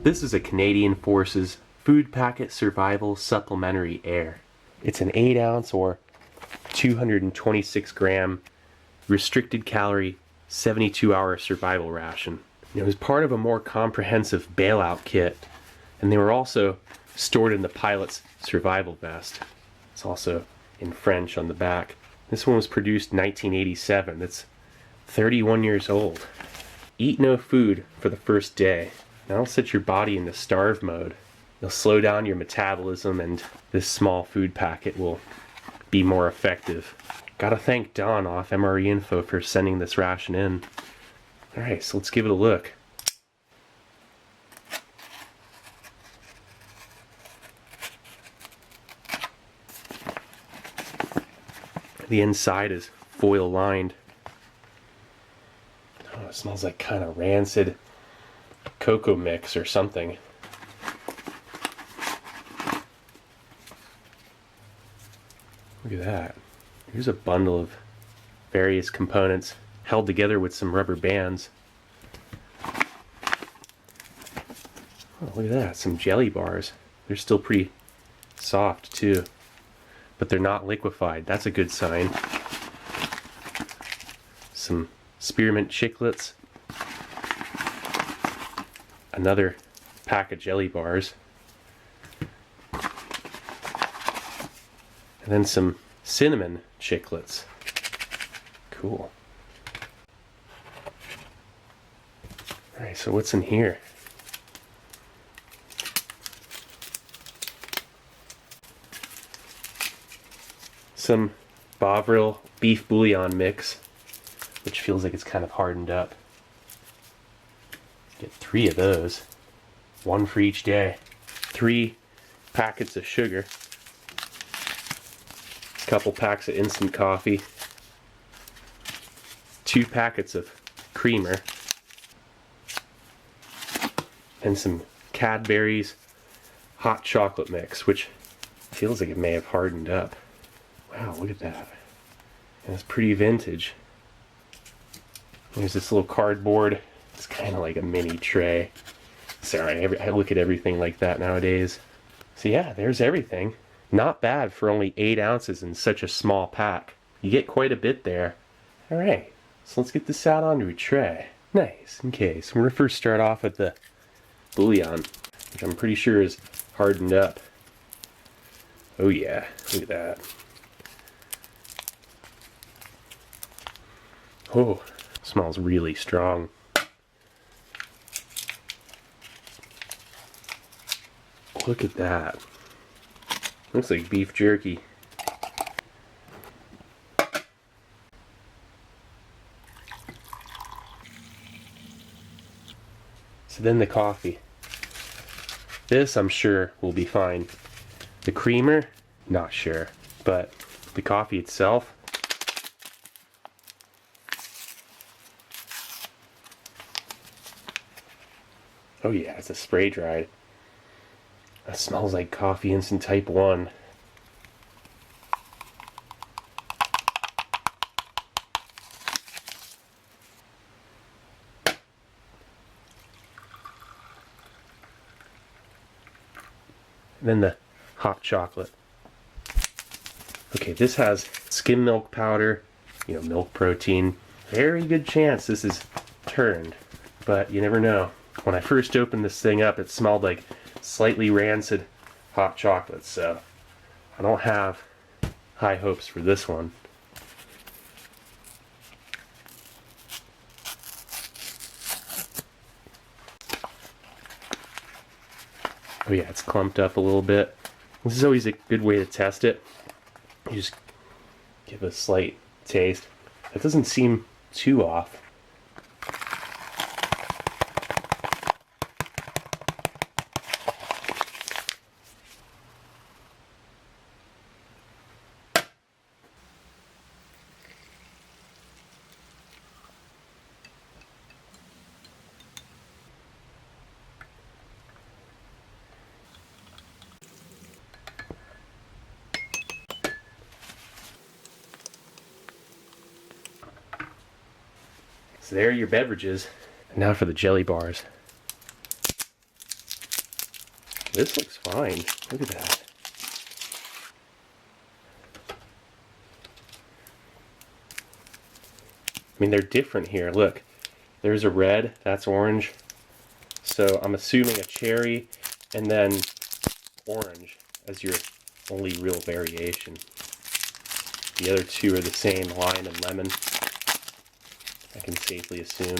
This is a Canadian Forces Food Packet Survival Supplementary Air. It's an 8 ounce or 226 gram restricted calorie 72-hour survival ration. It was part of a more comprehensive bailout kit, and they were also stored in the pilot's survival vest. It's also in French on the back. This one was produced in 1987. That's 31 years old. Eat no food for the first day. That'll set your body into starve mode. You'll slow down your metabolism, and this small food packet will be more effective. Gotta thank Don off MRE Info for sending this ration in. Alright, so let's give it a look. The inside is foil lined. Oh, it smells like kind of rancid cocoa mix or something. Look at that. Here's a bundle of various components held together with some rubber bands. Oh, look at that, some jelly bars. They're still pretty soft too, but they're not liquefied. That's a good sign. Some spearmint chiclets. Another pack of jelly bars. And then some cinnamon chiclets. Cool. Alright, so what's in here? Some Bovril beef bouillon mix, which feels like it's kind of hardened up. Get 3 of those. 1 for each day. 3 packets of sugar. Couple packs of instant coffee, 2 packets of creamer, and some Cadbury's hot chocolate mix, which feels like it may have hardened up. Wow, look at that. And it's pretty vintage. There's this little cardboard. It's kind of like a mini tray. Sorry, I look at everything like that nowadays. So yeah, there's everything. Not bad for only 8 ounces in such a small pack. You get quite a bit there. Alright, so let's get this out onto a tray. Nice, okay, so we're going to first start off with the bouillon, which I'm pretty sure is hardened up. Oh yeah, look at that. Oh, smells really strong. Look at that. Looks like beef jerky. So then the coffee. This I'm sure will be fine. The creamer, not sure. But the coffee itself, oh yeah, it's a spray dried. That smells like coffee instant type 1. And then the hot chocolate. Okay, this has skim milk powder, milk protein. Very good chance this is turned, but you never know. When I first opened this thing up, it smelled like slightly rancid hot chocolate, so I don't have high hopes for this one. Oh yeah, it's clumped up a little bit. This is always a good way to test it. You just give a slight taste. That doesn't seem too off. So there are your beverages. And now for the jelly bars. This looks fine. Look at that. I mean, they're different here. Look, there's a red, that's orange. So I'm assuming a cherry and then orange as your only real variation. The other two are the same, lime and lemon. I can safely assume.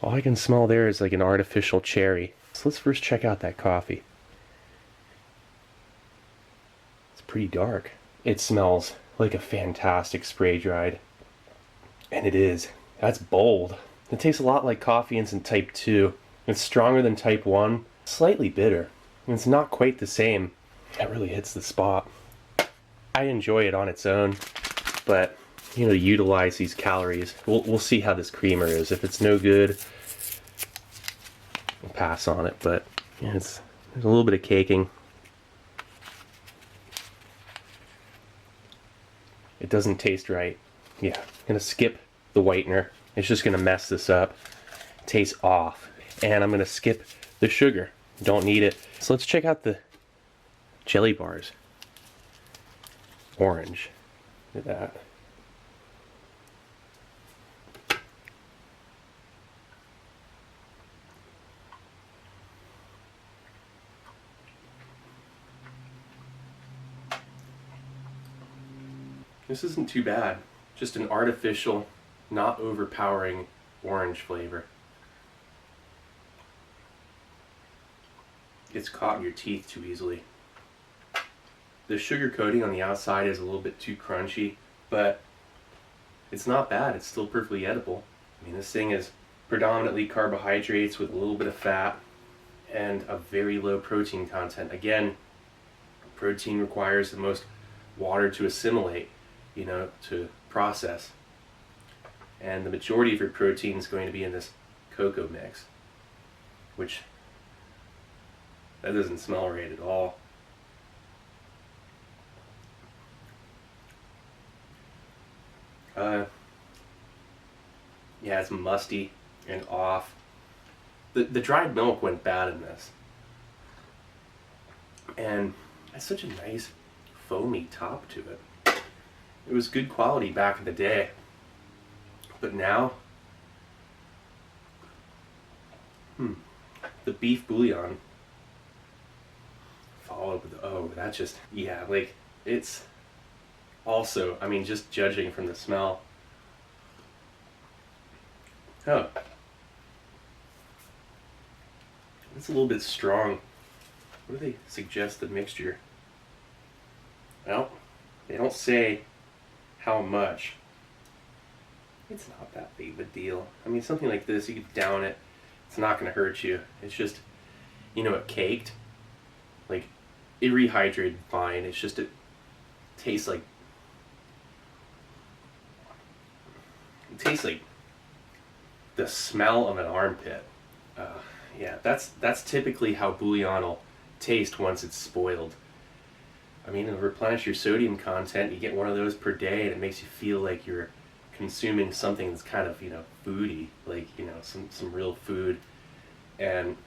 All I can smell there is like an artificial cherry. So let's first check out that coffee. It's pretty dark. It smells like a fantastic spray dried. And it is. That's bold. It tastes a lot like coffee instant type 2. It's stronger than type 1, slightly bitter. And it's not quite the same. That really hits the spot. I enjoy it on its own, but you know, utilize these calories. We'll see how this creamer is. If it's no good, we'll pass on it. But yeah, there's a little bit of caking. It doesn't taste right. Yeah, I'm gonna skip the whitener. It's just gonna mess this up. Tastes off. And I'm gonna skip the sugar. Don't need it. So let's check out the jelly bars. Orange. Look at that. This isn't too bad. Just an artificial, not overpowering orange flavor. It's caught in your teeth too easily. The sugar coating on the outside is a little bit too crunchy, but it's not bad. It's still perfectly edible. I mean, this thing is predominantly carbohydrates with a little bit of fat and a very low protein content. Again, protein requires the most water to assimilate, you know, to process. And the majority of your protein is going to be in this cocoa mix, which that doesn't smell right at all. Yeah, it's musty and off. The dried milk went bad in this. And it's such a nice foamy top to it. It was good quality back in the day. But now, the beef bouillon followed with, oh, that just, yeah, like, it's also, I mean, just judging from the smell. Oh. It's a little bit strong. What do they suggest the mixture? Well, they don't say how much. It's not that big of a deal. I mean, something like this, you could down it. It's not going to hurt you. It's just, you know, it caked. Like, it rehydrated fine. It's just, it tastes like, the smell of an armpit. Yeah, that's typically how bouillon will taste once it's spoiled. I mean, to replenish your sodium content, you get one of those per day, and it makes you feel like you're consuming something that's kind of, you know, foody, like, you know, some real food. And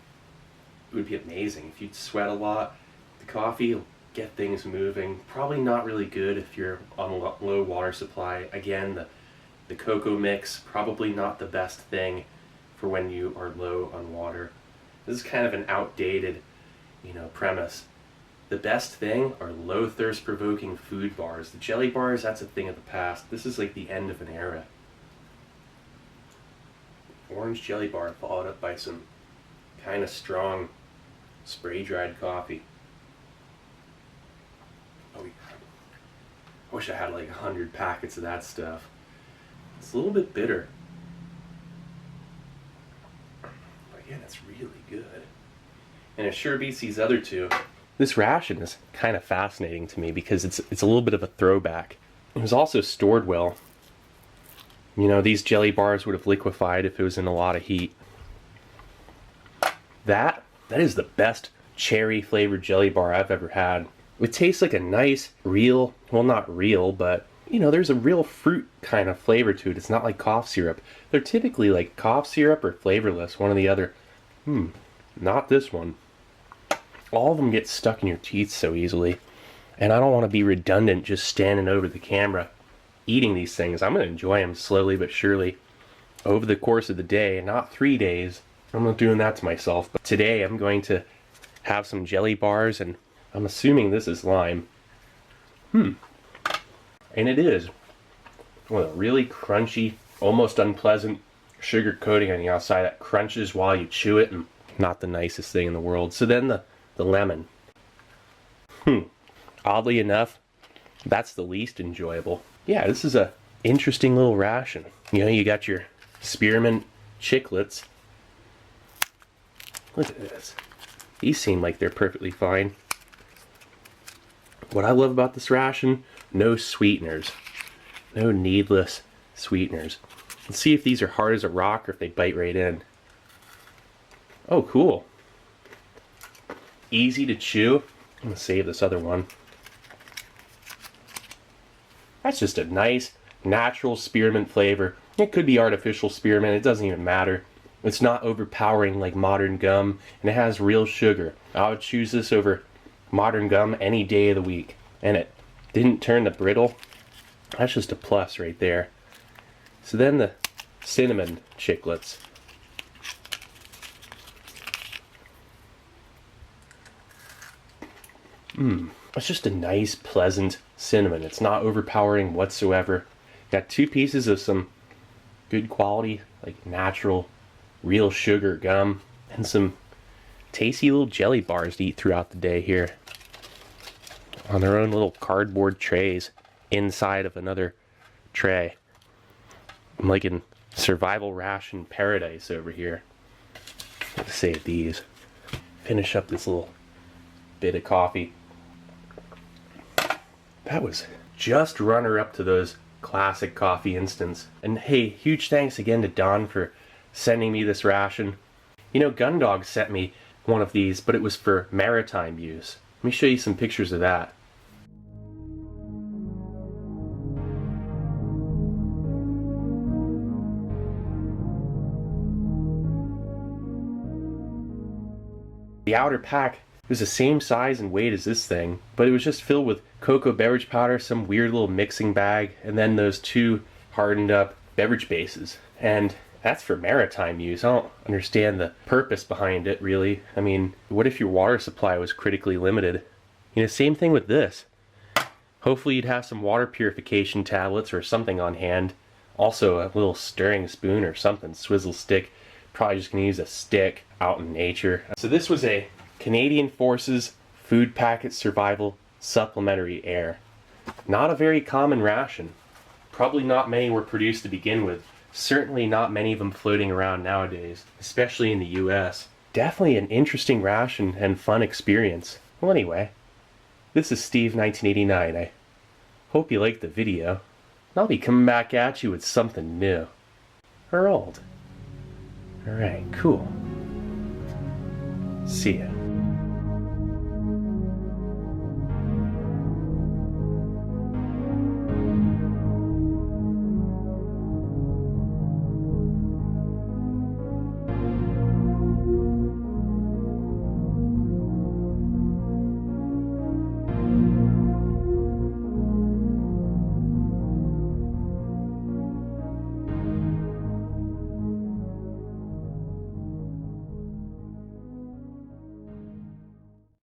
it would be amazing if you'd sweat a lot. The coffee will get things moving. Probably not really good if you're on a low water supply. Again, the cocoa mix, probably not the best thing for when you are low on water. This is kind of an outdated, you know, premise. The best thing are low thirst provoking food bars. The jelly bars, that's a thing of the past. This is like the end of an era. Orange jelly bar followed up by some kind of strong spray dried coffee. Oh, I wish I had like 100 packets of that stuff. It's a little bit bitter. But yeah, that's really good. And it sure beats these other two. This ration is kind of fascinating to me because it's a little bit of a throwback. It was also stored well. You know, these jelly bars would have liquefied if it was in a lot of heat. That is the best cherry flavored jelly bar I've ever had. It tastes like a nice, real, well, not real, but you know, there's a real fruit kind of flavor to it. It's not like cough syrup. They're typically like cough syrup or flavorless, one or the other. Not this one. All of them get stuck in your teeth so easily. And I don't want to be redundant just standing over the camera eating these things. I'm going to enjoy them slowly but surely over the course of the day, and not 3 days. I'm not doing that to myself. But today I'm going to have some jelly bars, and I'm assuming this is lime. And it is. With a really crunchy, almost unpleasant sugar coating on the outside that crunches while you chew it, and not the nicest thing in the world. So then the lemon. Oddly enough, that's the least enjoyable. Yeah, this is a interesting little ration. You know, you got your spearmint chiclets. Look at this. These seem like they're perfectly fine. What I love about this ration, no sweeteners. No needless sweeteners. Let's see if these are hard as a rock or if they bite right in. Oh, cool. Easy to chew. I'm gonna save this other one. That's just a nice, natural spearmint flavor. It could be artificial spearmint, it doesn't even matter. It's not overpowering like modern gum, and it has real sugar. I would choose this over modern gum any day of the week. And it didn't turn to brittle. That's just a plus right there. So then the cinnamon chiclets. It's just a nice, pleasant cinnamon. It's not overpowering whatsoever. Got 2 pieces of some good quality, like natural, real sugar gum, and some tasty little jelly bars to eat throughout the day here. On their own little cardboard trays inside of another tray. I'm like in survival ration paradise over here. Let's save these. Finish up this little bit of coffee. That was just runner-up to those classic coffee instants. And hey, huge thanks again to Don for sending me this ration. You know, Gundog sent me one of these, but it was for maritime use. Let me show you some pictures of that. The outer pack was the same size and weight as this thing, but it was just filled with cocoa beverage powder, some weird little mixing bag, and then those 2 hardened up beverage bases. And that's for maritime use. I don't understand the purpose behind it, really. I mean, what if your water supply was critically limited? You know, same thing with this. Hopefully you'd have some water purification tablets or something on hand. Also a little stirring spoon or something, swizzle stick. Probably just gonna use a stick out in nature. So this was a Canadian Forces Food Packet Survival Supplementary Air. Not a very common ration. Probably not many were produced to begin with. Certainly not many of them floating around nowadays, especially in the US. Definitely an interesting ration and fun experience. Well, anyway, this is Steve1989. I hope you liked the video. I'll be coming back at you with something new. Or old. Alright, cool. See ya.